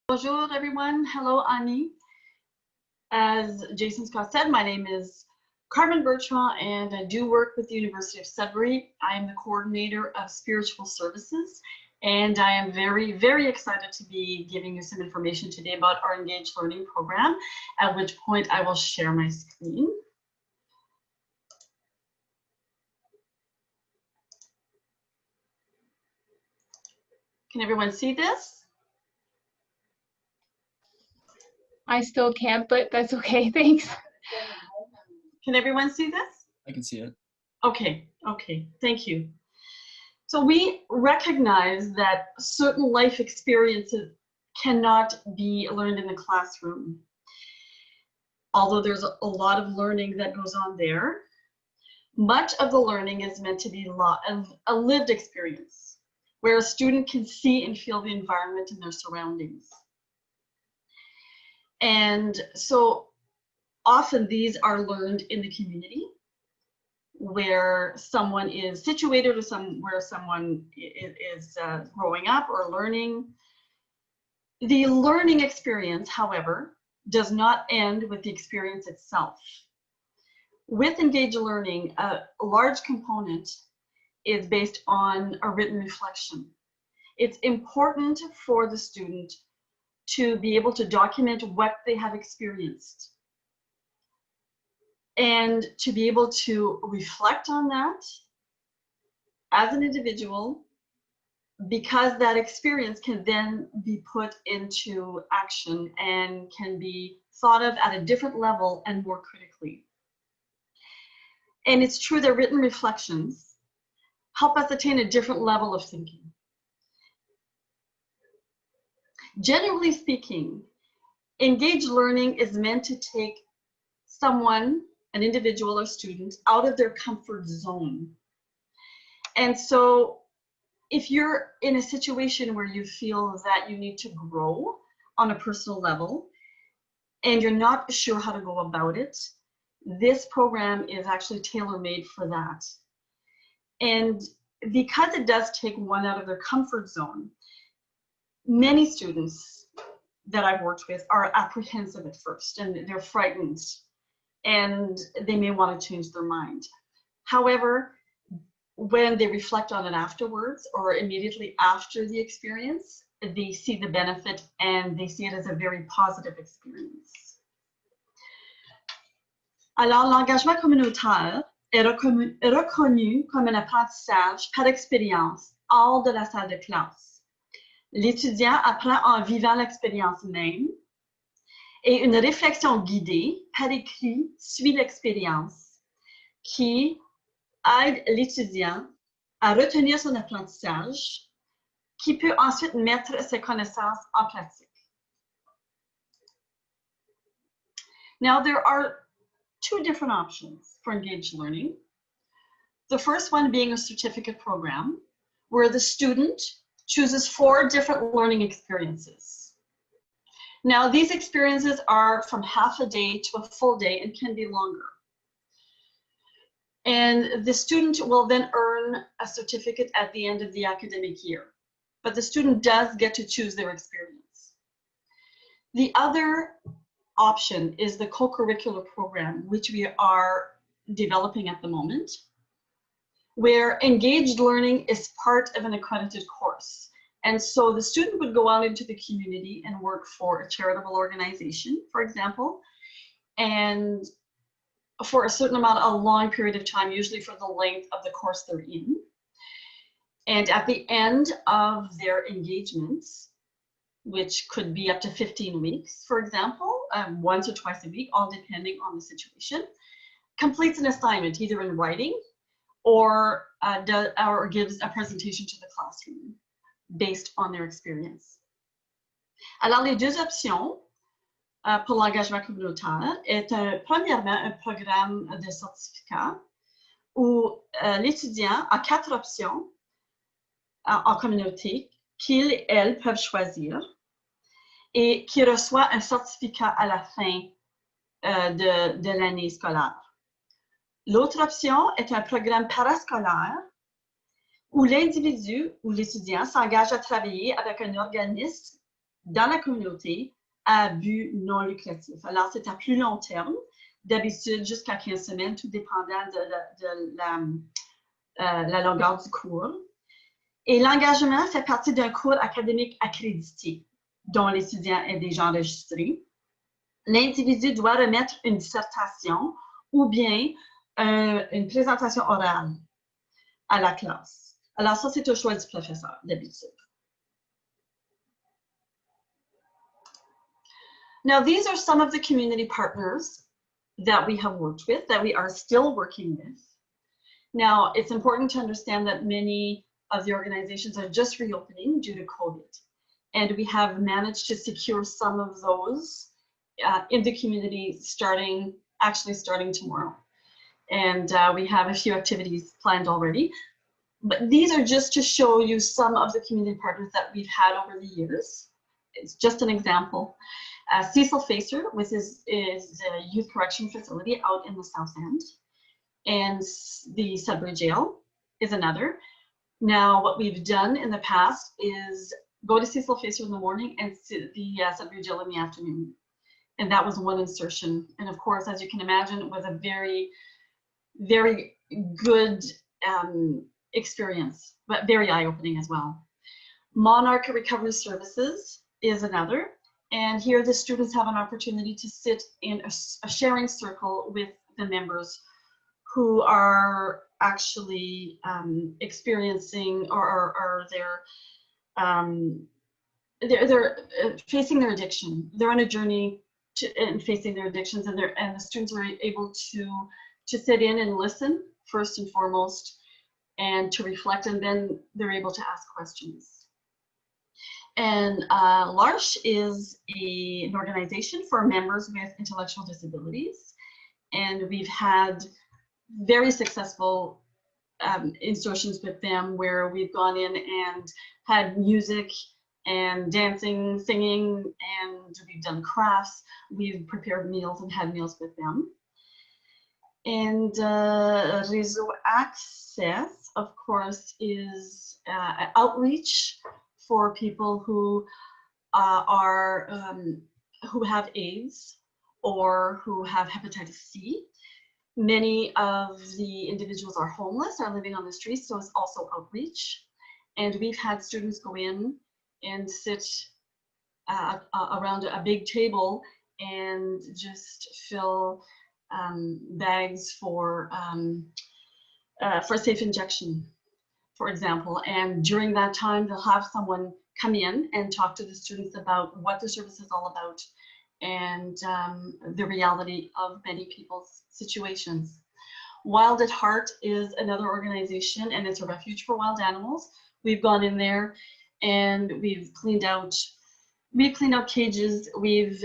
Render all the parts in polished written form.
Bonjour everyone. Hello Annie. As Jason Scott said, my name is Carmen Bertrand and I do work with the University of Sudbury. I am the coordinator of spiritual services and I am very excited to be giving you some information today about our Engaged Learning program, at which point I will share my screen. Can everyone see this? I still can't, but that's okay, thanks. Can everyone see this? I can see it. Okay, thank you. So we recognize that certain life experiences cannot be learned in the classroom. Although there's a lot of learning that goes on there, much of the learning is meant to be a lived experience, where a student can see and feel the environment and their surroundings. And so often these are learned in the community where someone is situated or where someone is growing up or learning. The learning experience, however, does not end with the experience itself. With engaged learning, a large component is based on a written reflection. It's important for the student to be able to document what they have experienced and to be able to reflect on that as an individual, because that experience can then be put into action and can be thought of at a different level and more critically. And it's true that written reflections help us attain a different level of thinking. Generally speaking, engaged learning is meant to take someone, an individual or student, out of their comfort zone. And so if you're in a situation where you feel that you need to grow on a personal level and you're not sure how to go about it, this program is actually tailor-made for that. And because it does take one out of their comfort zone, many students that I've worked with are apprehensive at first and they're frightened and they may want to change their mind. However, when they reflect on it afterwards or immediately after the experience, they see the benefit and they see it as a very positive experience. Alors, l'engagement communautaire est reconnu comme un apprentissage par expérience hors de la salle de classe. L'étudiant apprend en vivant l'expérience même et une réflexion guidée par écrit suit l'expérience qui aide l'étudiant à retenir son apprentissage qui peut ensuite mettre ses connaissances en pratique. Now, there are two different options for engaged learning. The first one being a certificate program where the student chooses 4 different learning experiences. Now, these experiences are from half a day to a full day and can be longer. And the student will then earn a certificate at the end of the academic year, but the student does get to choose their experience. The other option is the co-curricular program, which we are developing at the moment, where engaged learning is part of an accredited course. And so the student would go out into the community and work for a charitable organization, for example, and for a certain amount, a long period of time, usually for the length of the course they're in. And at the end of their engagements, which could be up to 15 weeks, for example, once or twice a week, all depending on the situation, completes an assignment, either in writing or gives a presentation to the classroom based on their experience. Alors, les deux options pour l'engagement communautaire est premièrement un programme de certificat où l'étudiant a 4 options en communauté qu'ils et elles peuvent choisir et qui reçoit un certificat à la fin de l'année scolaire. L'autre option est un programme parascolaire où l'individu ou l'étudiant s'engage à travailler avec un organisme dans la communauté à but non lucratif. Alors, c'est à plus long terme, d'habitude jusqu'à 15 semaines, tout dépendant de la longueur du cours. Et l'engagement fait partie d'un cours académique accrédité, dont l'étudiant est déjà enregistré. L'individu doit remettre une dissertation ou bien une présentation orale à la classe. Alors ça, c'est au choix du professeur, d'habitude. Now, these are some of the community partners that we have worked with, that we are still working with. Now, it's important to understand that many of the organizations are just reopening due to COVID. And we have managed to secure some of those in the community actually starting tomorrow. And we have a few activities planned already. But these are just to show you some of the community partners that we've had over the years. It's just an example. Cecil Facer with his youth correction facility out in the South End. And the Sudbury Jail is another. Now, what we've done in the past is go to Cecil Facer in the morning and the Sudbury Jail in the afternoon. And that was one insertion. And of course, as you can imagine, it was a very, very good experience, but very eye-opening as well. Monarch Recovery Services is another. And here the students have an opportunity to sit in a sharing circle with the members who are actually experiencing or they're facing their addiction. They're on a journey in facing their addictions, and the students are able to sit in and listen first and foremost, and to reflect, and then they're able to ask questions. And L'Arche is an organization for members with intellectual disabilities, and we've had very successful insertions with them where we've gone in and had music and dancing, singing, and we've done crafts. We've prepared meals and had meals with them. And Réseau Access, of course, is outreach for people who who have AIDS or who have hepatitis C. Many of the individuals are homeless, are living on the streets, so it's also outreach. And we've had students go in and sit around a big table and just fill bags for safe injection, for example. And during that time, they'll have someone come in and talk to the students about what the service is all about and the reality of many people's situations. Wild at Heart is another organization, and it's a refuge for wild animals. We've gone in there and we've cleaned out cages, we've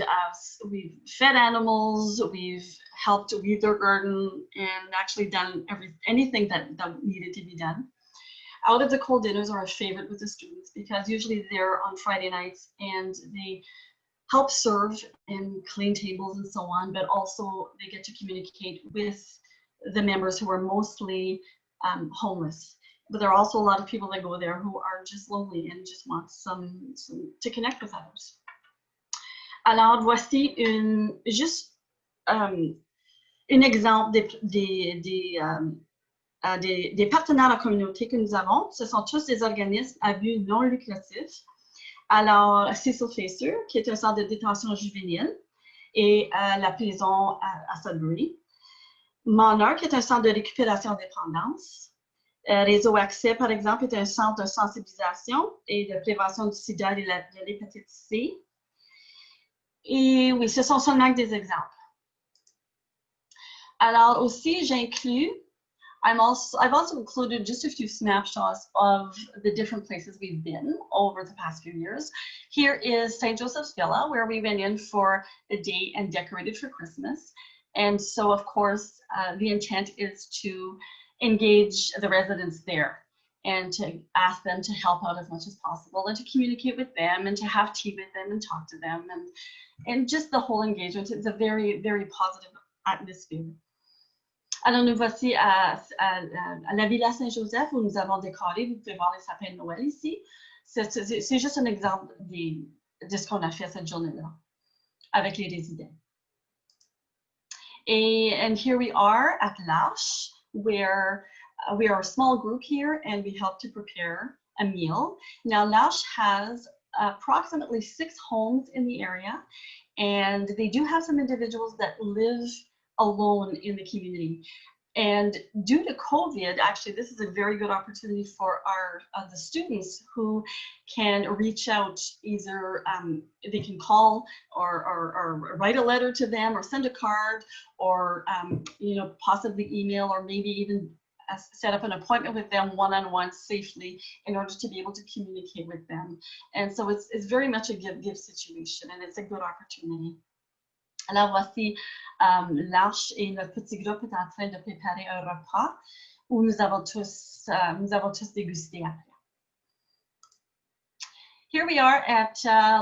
fed animals, we've helped weed their garden, and actually done anything that needed to be done. Out of the Cold Dinners are a favorite with the students because usually they're on Friday nights and they help serve and clean tables and so on, but also they get to communicate with the members who are mostly homeless. But there are also a lot of people that go there who are just lonely and just want some to connect with others. Alors voici juste un exemple des partenaires de la communauté que nous avons. Ce sont tous des organismes à but non lucratif. Alors, Cecil Facer, qui est un centre de détention juvénile, et la prison à Sudbury. Monarch, qui est un centre de récupération en dépendance. Réseau Accès, par exemple, est un centre de sensibilisation et de prévention du sida et de l'hépatite C. Et oui, ce sont seulement des exemples. Alors aussi, I've also included just a few snapshots of the different places we've been over the past few years. Here is St. Joseph's Villa, where we went in for a day and decorated for Christmas. And so, of course, the intent is to engage the residents there and to ask them to help out as much as possible and to communicate with them and to have tea with them and talk to them and just the whole engagement. It's a very, very positive atmosphere. Alors, nous voici à la Villa Saint-Joseph où nous avons décoré. Vous pouvez voir les sapins de Noël ici. C'est juste un exemple de ce qu'on a fait cette journée-là avec les résidents. And here we are at L'Arche, where we are a small group here and we help to prepare a meal. Now, L'Arche has approximately 6 homes in the area, and they do have some individuals that live alone in the community. And due to COVID, actually, this is a very good opportunity for the students who can reach out. Either they can call or write a letter to them, or send a card, or possibly email, or maybe even set up an appointment with them one-on-one safely in order to be able to communicate with them. And so it's very much a give situation, and it's a good opportunity. Alors voici, L'Arche et notre petit groupe est en train de préparer un repas où nous avons tous dégusté après. Here we are at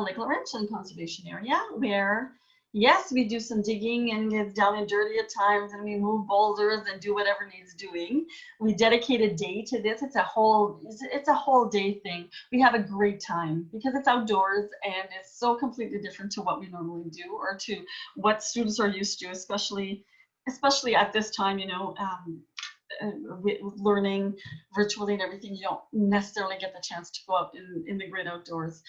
Lake Laurentian Conservation Area, where yes, we do some digging and it's down and dirty at times, and we move boulders and do whatever needs doing. We dedicate a day to this. It's a whole day thing. We have a great time because it's outdoors and it's so completely different to what we normally do, or to what students are used to, especially at this time, learning virtually and everything. You don't necessarily get the chance to go out in the great outdoors.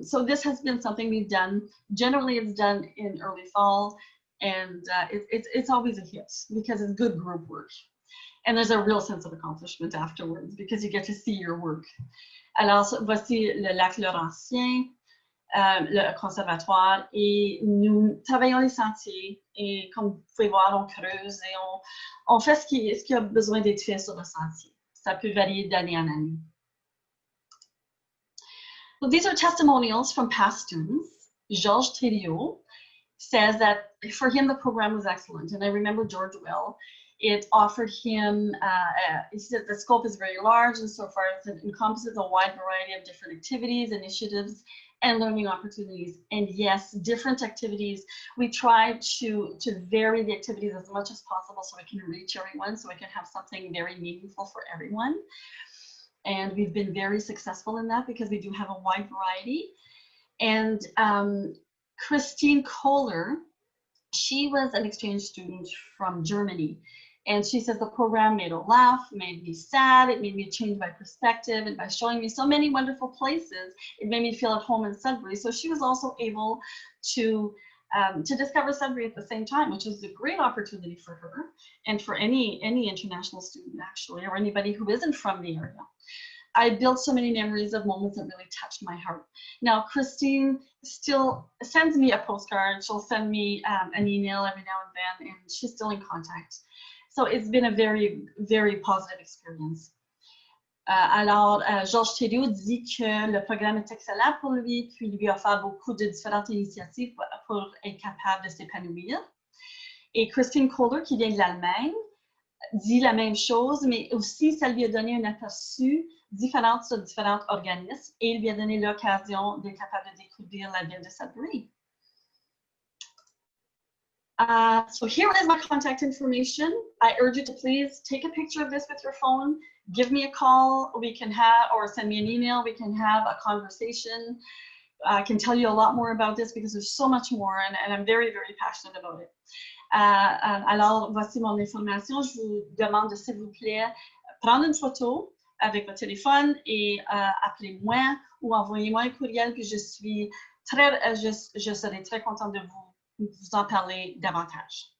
So this has been something we've done. Generally, it's done in early fall, and it's always a hit because it's good group work. And there's a real sense of accomplishment afterwards because you get to see your work. Alors, voici le lac Laurentien, le conservatoire, et nous travaillons les sentiers. Et comme vous pouvez voir, on creuse et on fait ce qui a besoin d'être fait sur le sentier. Ça peut varier d'année en année. Well, these are testimonials from past students. Georges Thériault says that for him, the program was excellent. And I remember George well. It offered him, he said the scope is very large and so far it encompasses a wide variety of different activities, initiatives, and learning opportunities. And yes, different activities. We try to vary the activities as much as possible so we can reach everyone, so we can have something very meaningful for everyone. And we've been very successful in that because we do have a wide variety. And Christine Kohler, she was an exchange student from Germany. And she says the program made her laugh, made me sad, it made me change my perspective, and by showing me so many wonderful places, it made me feel at home in Sudbury. So she was also able to discover Sudbury at the same time, which is a great opportunity for her and for any international student actually, or anybody who isn't from the area. I built so many memories of moments that really touched my heart. Now, Christine still sends me a postcard. She'll send me an email every now and then, and she's still in contact. So it's been a very, very positive experience. Alors, Georges Thériault dit que le programme est excellent pour lui, puis lui offre beaucoup de différentes initiatives pour être capable de s'épanouir. Et Christine Kohler, qui vient de l'Allemagne, dit la même chose, mais aussi ça lui a donné un aperçu différent sur différents organismes et lui a donné l'occasion d'être capable de découvrir la ville de Sudbury. So here is my contact information. I urge you to please take a picture of this with your phone, give me a call, we can have, or send me an email, we can have a conversation. I can tell you a lot more about this because there's so much more and I'm very, very passionate about it. Alors, voici mon information. Je vous demande de, s'il vous plaît, prendre une photo avec votre téléphone et appelez-moi ou envoyez-moi un courriel, puis je serai très contente de vous en parler davantage.